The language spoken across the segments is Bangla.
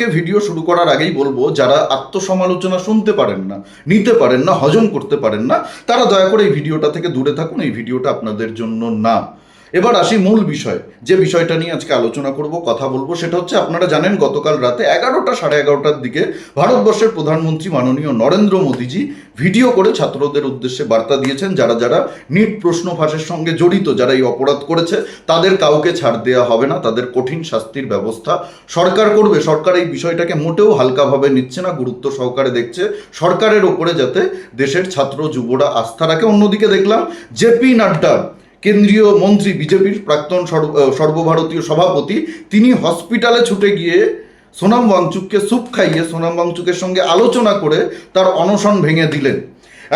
আজকে ভিডিও শুরু করার আগেই বলবো, যারা আত্মসমালোচনা শুনতে পারেন না, নিতে পারেন না, হজম করতে পারেন না, তারা দয়া করে এই ভিডিওটা থেকে দূরে থাকুন। এই ভিডিওটা আপনাদের জন্য না। এবার আসি মূল বিষয়, যে বিষয়টা নিয়ে আজকে আলোচনা করব, কথা বলবো, সেটা হচ্ছে আপনারা জানেন গতকাল রাতে 11টা সাড়ে 11টার দিকে ভারতবর্ষের প্রধানমন্ত্রী মাননীয় নরেন্দ্র মোদীজি ভিডিও করে ছাত্রদের উদ্দেশ্যে বার্তা দিয়েছেন, যারা যারা নিট প্রশ্ন ফাঁসের সঙ্গে জড়িত, যারা এই অপরাধ করেছে তাদের কাউকে ছাড় দেওয়া হবে না, তাদের কঠিন শাস্তির ব্যবস্থা সরকার করবে। সরকার এই বিষয়টাকে মোটেও হালকাভাবে নিচ্ছে না, গুরুত্ব সহকারে দেখছে। সরকারের ওপরে যাতে দেশের ছাত্র যুবরা আস্থা রাখে। অন্যদিকে দেখলাম জেপি নাড্ডা, কেন্দ্রীয় মন্ত্রী, বিজেপির প্রাক্তন সর্বভারতীয় সভাপতি, তিনি হসপিটালে ছুটে গিয়ে সোনাম ওয়াংচুককে স্যুপ খাইয়ে সোনাম ওয়াংচুকের সঙ্গে আলোচনা করে তার অনশন ভেঙে দিলেন।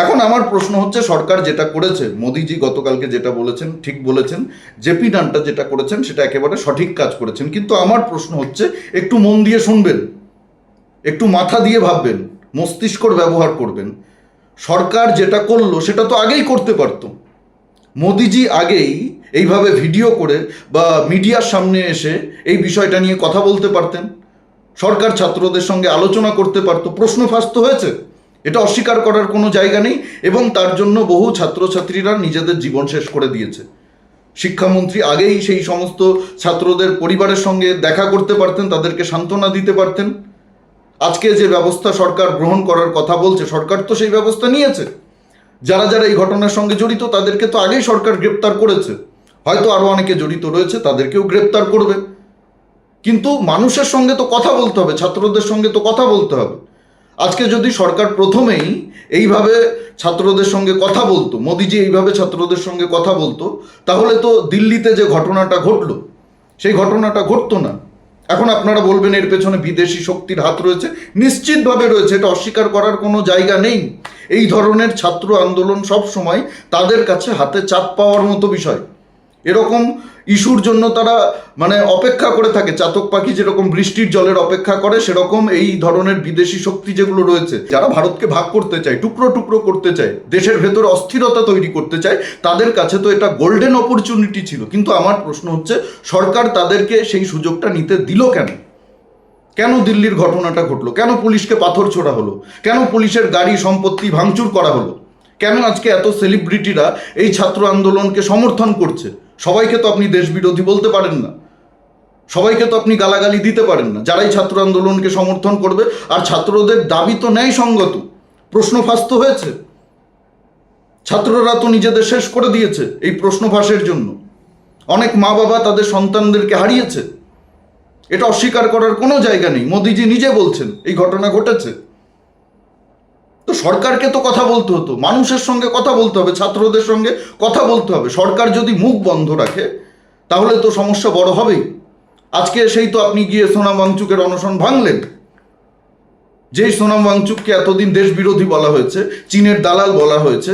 এখন আমার প্রশ্ন হচ্ছে, সরকার যেটা করেছে, মোদিজি গতকালকে যেটা বলেছেন ঠিক বলেছেন, জেপি নাড্ডা যেটা করেছেন সেটা একেবারে সঠিক কাজ করেছেন। কিন্তু আমার প্রশ্ন হচ্ছে, একটু মন দিয়ে শুনবেন, একটু মাথা দিয়ে ভাববেন, মস্তিষ্কর ব্যবহার করবেন। সরকার যেটা করলো সেটা তো আগেই করতে পারতো। মোদিজি আগেই এইভাবে ভিডিও করে বা মিডিয়ার সামনে এসে এই বিষয়টা নিয়ে কথা বলতে পারতেন। সরকার ছাত্রদের সঙ্গে আলোচনা করতে পারতো। প্রশ্ন ফাঁস তো হয়েছে, এটা অস্বীকার করার কোনো জায়গা নেই, এবং তার জন্য বহু ছাত্রছাত্রীরা নিজেদের জীবন শেষ করে দিয়েছে। শিক্ষামন্ত্রী আগেই সেই সমস্ত ছাত্রদের পরিবারের সঙ্গে দেখা করতে পারতেন, তাদেরকে সান্ত্বনা দিতে পারতেন। আজকে যে ব্যবস্থা সরকার গ্রহণ করার কথা বলছে, সরকার তো সেই ব্যবস্থা নিয়েছে। যারা যারা এই ঘটনার সঙ্গে জড়িত তাদেরকে তো আগেই সরকার গ্রেপ্তার করেছে, হয়তো আরও অনেকে জড়িত রয়েছে, তাদেরকেও গ্রেপ্তার করবে। কিন্তু মানুষের সঙ্গে তো কথা বলতে হবে, ছাত্রদের সঙ্গে তো কথা বলতে হবে। আজকে যদি সরকার প্রথমেই এইভাবে ছাত্রদের সঙ্গে কথা বলতো, মোদিজি এইভাবে ছাত্রদের সঙ্গে কথা বলতো, তাহলে তো দিল্লিতে যে ঘটনাটা ঘটলো সেই ঘটনাটা ঘটতো না। এখন আপনারা বলবেন এর পেছনে বিদেশি শক্তির হাত রয়েছে, নিশ্চিতভাবে রয়েছে, এটা অস্বীকার করার কোনো জায়গা নেই। এই ধরনের ছাত্র আন্দোলন সব সময় তাদের কাছে হাতে চাপ পাওয়ার মতো বিষয়। এরকম ইস্যুর জন্য তারা অপেক্ষা করে থাকে, চাতক পাখি যেরকম বৃষ্টির জলের অপেক্ষা করে, সেরকম এই ধরনের বিদেশি শক্তি যেগুলো রয়েছে, যারা ভারতকে ভাগ করতে চায়, টুকরো টুকরো করতে চায়, দেশের ভেতরে অস্থিরতা তৈরি করতে চায়, তাদের কাছে তো এটা গোল্ডেন অপরচুনিটি ছিল। কিন্তু আমার প্রশ্ন হচ্ছে, সরকার তাদেরকে সেই সুযোগটা নিতে দিল কেন? কেন দিল্লির ঘটনাটা ঘটলো? কেন পুলিশকে পাথর ছোড়া হলো? কেন পুলিশের গাড়ি সম্পত্তি ভাঙচুর করা হলো? কেন আজকে এত সেলিব্রিটিরা এই ছাত্র আন্দোলনকে সমর্থন করছে? সবাইকে তো আপনি দেশবিরোধী বলতে পারেন না, সবাইকে তো আপনি গালাগালি দিতে পারেন না। যারাই ছাত্র আন্দোলনকে সমর্থন করবে, আর ছাত্রদের দাবি তো ন্যায়সঙ্গত, প্রশ্ন ফাঁস তো হয়েছে, ছাত্ররা তো নিজেদের শেষ করে দিয়েছে এই প্রশ্ন ফাঁসের জন্য। অনেক মা বাবা তাদের সন্তানদেরকে হারিয়েছে, এটা অস্বীকার করার কোনো জায়গা নেই। মোদিজি নিজে বলছেন এই ঘটনা ঘটেছে। তো সরকারকে তো কথা বলতে হতো, মানুষের সঙ্গে কথা বলতে হবে, ছাত্রদের সঙ্গে কথা বলতে হবে। সরকার যদি মুখ বন্ধ রাখে তাহলে তো সমস্যা বড় হবেই। আজকে সেই তো আপনি গিয়ে সোনাম ওয়াংচুকের অনশন ভাঙলেন। যেই সোনাম ওয়াংচুককে এতদিন দেশ বিরোধী বলা হয়েছে, চীনের দালাল বলা হয়েছে,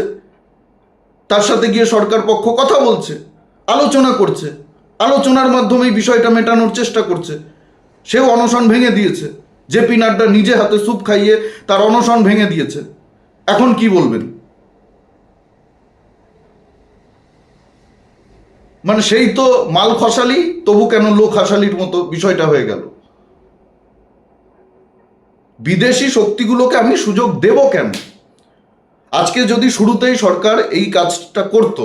তার সাথে গিয়ে সরকার পক্ষ কথা বলছে, আলোচনা করছে, আলোচনার মাধ্যমে এই বিষয়টা মেটানোর চেষ্টা করছে। সেও অনশন ভেঙে দিয়েছে, জেপি নাড্ডা নিজে হাতে স্যুপ খাইয়ে তার অনশন ভেঙে দিয়েছে। এখন কি বলবেন? সেই তো মাল খসালি, তবু কেন লোক হাসালির মতো বিষয়টা হয়ে গেল। বিদেশি শক্তিগুলোকে আমি সুযোগ দেব কেন? আজকে যদি শুরুতেই সরকার এই কাজটা করত,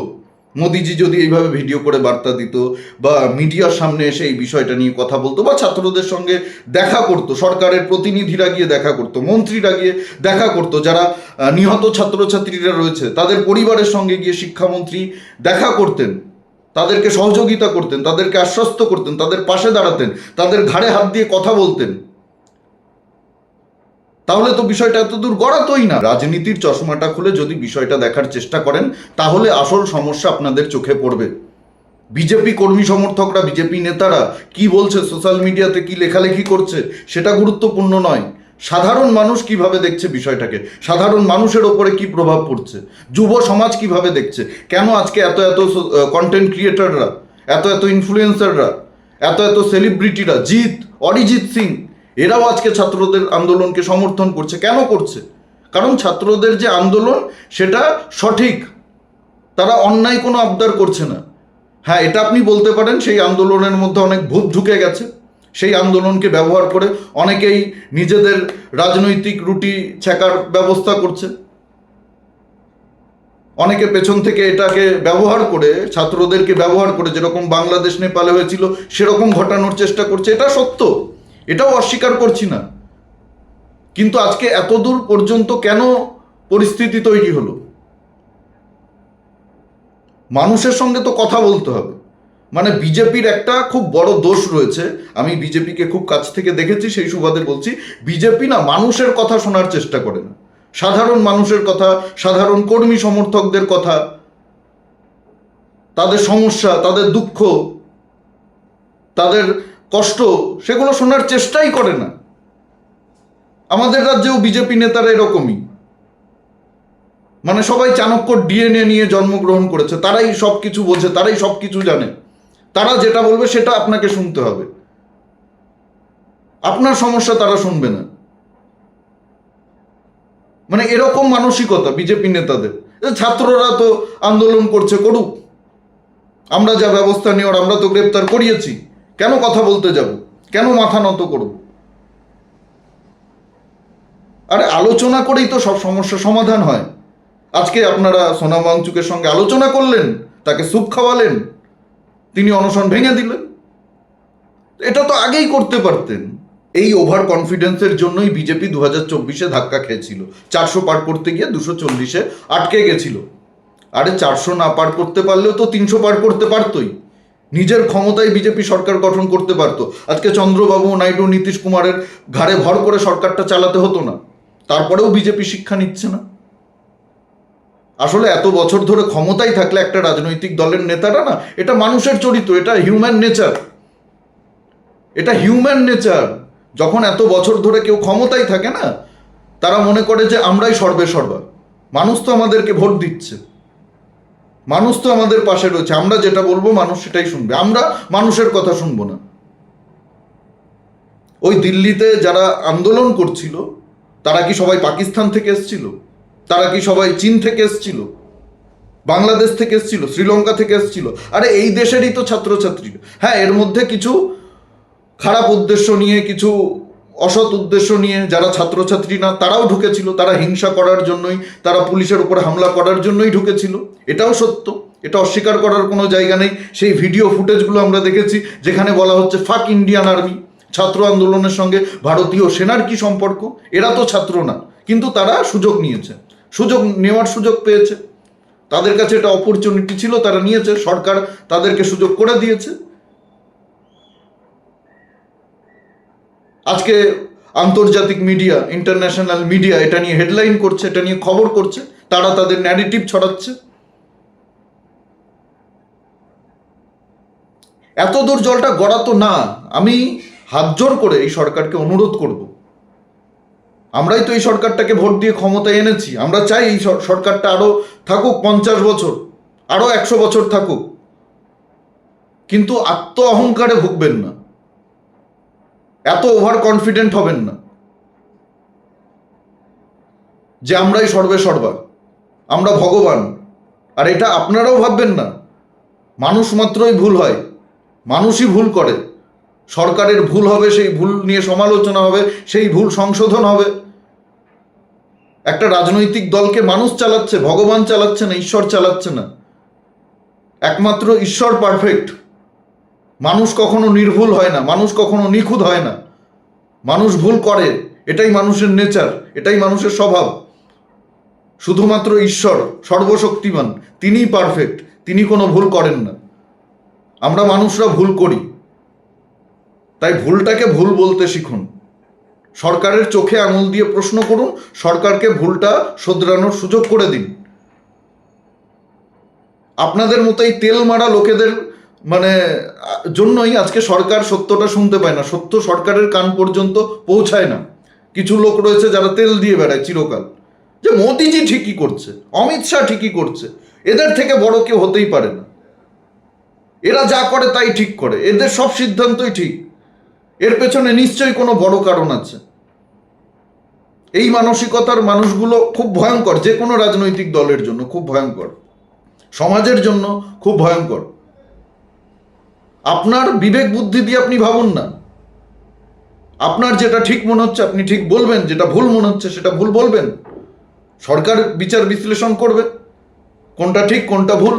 মোদিজি যদি এইভাবে ভিডিও করে বার্তা দিত, বা মিডিয়ার সামনে এসে এই বিষয়টা নিয়ে কথা বলতো, বা ছাত্রদের সঙ্গে দেখা করতো, সরকারের প্রতিনিধিরা গিয়ে দেখা করতো, মন্ত্রীরা গিয়ে দেখা করতো, যারা নিহত ছাত্রছাত্রীরা রয়েছে তাদের পরিবারের সঙ্গে গিয়ে শিক্ষামন্ত্রী দেখা করতেন, তাদেরকে সহযোগিতা করতেন, তাদেরকে আশ্বস্ত করতেন, তাদের পাশে দাঁড়াতেন, তাদের ঘাড়ে হাত দিয়ে কথা বলতেন, তাহলে তো বিষয়টা এত দূর গড়াতোই না। রাজনীতির চশমাটা খুলে যদি বিষয়টা দেখার চেষ্টা করেন, তাহলে আসল সমস্যা আপনাদের চোখে পড়বে। বিজেপি কর্মী সমর্থকরা, বিজেপি নেতারা কি বলছে, সোশ্যাল মিডিয়াতে কি লেখালেখি করছে, সেটা গুরুত্বপূর্ণ নয়। সাধারণ মানুষ কিভাবে দেখছে বিষয়টাকে, সাধারণ মানুষের ওপরে কি প্রভাব পড়ছে, যুব সমাজ কিভাবে দেখছে, কেন আজকে এত এত কন্টেন্ট ক্রিয়েটররা, এত এত ইনফ্লুয়েন্সাররা, এত এত সেলিব্রিটিরা, জিৎ, অরিজিৎ সিং, এরাও আজকে ছাত্রদের আন্দোলনকে সমর্থন করছে। কেন করছে? কারণ ছাত্রদের যে আন্দোলন সেটা সঠিক, তারা অন্যায় কোনো আবদার করছে না। হ্যাঁ, এটা আপনি বলতে পারেন সেই আন্দোলনের মধ্যে অনেক ভূত ঢুকে গেছে, সেই আন্দোলনকে ব্যবহার করে অনেকেই নিজেদের রাজনৈতিক রুটি ছেঁকার ব্যবস্থা করছে, অনেকে পেছন থেকে এটাকে ব্যবহার করে, ছাত্রদেরকে ব্যবহার করে, যেরকম বাংলাদেশ নেপালে হয়েছিল সেরকম ঘটানোর চেষ্টা করছে। এটা সত্য, এটাও অস্বীকার করছি না, কিন্তু আজকে এতদূর পর্যন্ত কেন পরিস্থিতি তৈরি হলো? মানুষের সঙ্গে তো কথা বলতে হবে। মানে বিজেপির একটা খুব বড় দোষ রয়েছে, আমি বিজেপিকে খুব কাছ থেকে দেখেছি, সেই সুবাদে বলছি, বিজেপি না মানুষের কথা শোনার চেষ্টা করে না, সাধারণ মানুষের কথা, সাধারণ কর্মী সমর্থকদের কথা, তাদের সমস্যা, তাদের দুঃখ, তাদের কষ্ট, সেগুলো শোনার চেষ্টাই করে না। আমাদের রাজ্যেও বিজেপি নেতারা এরকমই, মানে সবাই চাণক্যর ডিএনএ নিয়ে জন্মগ্রহণ করেছে, তারাই সব কিছু বোঝে, তারাই সব কিছু জানে, তারা যেটা বলবে সেটা আপনাকে শুনতে হবে, আপনার সমস্যা তারা শুনবে না। মানে এরকম মানসিকতা বিজেপি নেতাদের। ছাত্ররা তো আন্দোলন করছে, করুক, আমরা যা ব্যবস্থা নেওয়ার আমরা তো গ্রেপ্তার করিয়েছি, কেন কথা বলতে যাব, কেন মাথা নত করব? আরে আলোচনা করেই তো সব সমস্যা সমাধান হয়। আজকে আপনারা সোনাম ওয়াংচুকের সঙ্গে আলোচনা করলেন, তাকে স্যুপ খাওয়ালেন, তিনি অনশন ভেঙে দিলেন, এটা তো আগেই করতে পারতেন। এই ওভার কনফিডেন্সের জন্যই বিজেপি 2024-এ ধাক্কা খেয়েছিল, 400 পার করতে গিয়ে 240-এ আটকে গেছিল। আরে 400 না পার করতে পারলেও তো 300 পার করতে পারতই, নিজের ক্ষমতায় বিজেপি সরকার গঠন করতে পারতো। আজকে চন্দ্রবাবু নাইডু, নীতিশ কুমারের ঘাড়ে ভর করে সরকারটা চালাতে হতো না, তারপরেও বিজেপি শিক্ষা নিচ্ছে না। আসলে এত বছর ধরে ক্ষমতায় থাকলে একটা রাজনৈতিক দলের নেতারা না, এটা মানুষের চরিত্র, এটা হিউম্যান নেচার, এটা হিউম্যান নেচার। যখন এত বছর ধরে কেউ ক্ষমতায় থাকে না, তারা মনে করে যে আমরাই সর্বে সর্বা, মানুষ তো আমাদেরকে ভোট দিচ্ছে, মানুষ তো আমাদের পাশে রয়েছে, আমরা যেটা বলবো মানুষ সেটাই শুনবে, আমরা মানুষের কথা শুনবো না। ওই দিল্লিতে যারা আন্দোলন করছিল তারা কি সবাই পাকিস্তান থেকে এসছিল? তারা কি সবাই চীন থেকে এসছিল, বাংলাদেশ থেকে এসছিল, শ্রীলঙ্কা থেকে এসছিল? আরে এই দেশেরই তো ছাত্রছাত্রী। হ্যাঁ, এর মধ্যে কিছু খারাপ উদ্দেশ্য নিয়ে, কিছু অসৎ উদ্দেশ্য নিয়ে যারা ছাত্রছাত্রী না তারাও ঢুকেছিল, তারা হিংসা করার জন্যই, তারা পুলিশের উপর হামলা করার জন্যই ঢুকেছিল, এটাও সত্য, এটা অস্বীকার করার কোনো জায়গা নেই। সেই ভিডিও ফুটেজগুলো আমরা দেখেছি যেখানে বলা হচ্ছে ফাক ইন্ডিয়ান আর্মি। ছাত্র আন্দোলনের সঙ্গে ভারতীয় সেনার কি সম্পর্ক? এরা তো ছাত্র না, কিন্তু তারা সুযোগ নিয়েছে, সুযোগ নেওয়ার সুযোগ পেয়েছে, তাদের কাছে এটা অপরচুনিটি ছিল, তারা নিয়েছে, সরকার তাদেরকে সুযোগ করে দিয়েছে। আজকে আন্তর্জাতিক মিডিয়া, ইন্টারন্যাশনাল মিডিয়া এটা নিয়ে হেডলাইন করছে, এটা নিয়ে খবর করছে, তারা তাদের ন্যারেটিভ ছড়াচ্ছে। এত দূর জলটা গড়াতো না। আমি হাত জোর করে এই সরকারকে অনুরোধ করব, আমরাই তো এই সরকারটাকে ভোট দিয়ে ক্ষমতায় এনেছি, আমরা চাই এই সরকারটা আরো থাকুক 50 বছর, আরো 100 বছর থাকুক, কিন্তু আত্ম অহংকারে ভুগবেন না, এত ওভার কনফিডেন্ট হবেন না যে আমরাই সর্বে সর্বা, আমরা ভগবান। আর এটা আপনারাও ভাববেন না। মানুষ মাত্রই ভুল হয়, মানুষই ভুল করে, সরকারের ভুল হবে, সেই ভুল নিয়ে সমালোচনা হবে, সেই ভুল সংশোধন হবে। একটা রাজনৈতিক দলকে মানুষ চালাচ্ছে, ভগবান চালাচ্ছে না, ঈশ্বর চালাচ্ছে না। একমাত্র ঈশ্বর পারফেক্ট, মানুষ কখনো নির্ভুল হয় না, মানুষ কখনো নিখুঁত হয় না, মানুষ ভুল করে, এটাই মানুষের নেচার, এটাই মানুষের স্বভাব। শুধুমাত্র ঈশ্বর সর্বশক্তিমান, তিনিই পারফেক্ট, তিনি কোনো ভুল করেন না। আমরা মানুষরা ভুল করি, তাই ভুলটাকে ভুল বলতে শিখুন, সরকারের চোখে আঙুল দিয়ে প্রশ্ন করুন, সরকারকে ভুলটা শোধরানোর সুযোগ করে দিন। আপনাদের মতো এই তেল মারা লোকেদের মানে জন্যই আজকে সরকার সত্যটা শুনতে পায় না, সত্য সরকারের কান পর্যন্ত পৌঁছায় না। কিছু লোক রয়েছে যারা তেল দিয়ে বেড়ায় চিরকাল, যে মোদিজি ঠিকই করছে, অমিত শাহ ঠিকই করছে, এদের থেকে বড় কেউ হতেই পারে না, এরা যা করে তাই ঠিক করে, এদের সব সিদ্ধান্তই ঠিক, এর পেছনে নিশ্চয়ই কোনো বড় কারণ আছে। এই মানসিকতার মানুষগুলো খুব ভয়ঙ্কর, যে কোনো রাজনৈতিক দলের জন্য খুব ভয়ঙ্কর, সমাজের জন্য খুব ভয়ঙ্কর। আপনার বিবেক বুদ্ধি দিয়ে আপনি ভাবুন না, আপনার যেটা ঠিক মনে হচ্ছে আপনি ঠিক বলবেন, যেটা ভুল মনে হচ্ছে সেটা ভুল বলবেন। সরকার বিচার বিশ্লেষণ করবে কোনটা ঠিক কোনটা ভুল।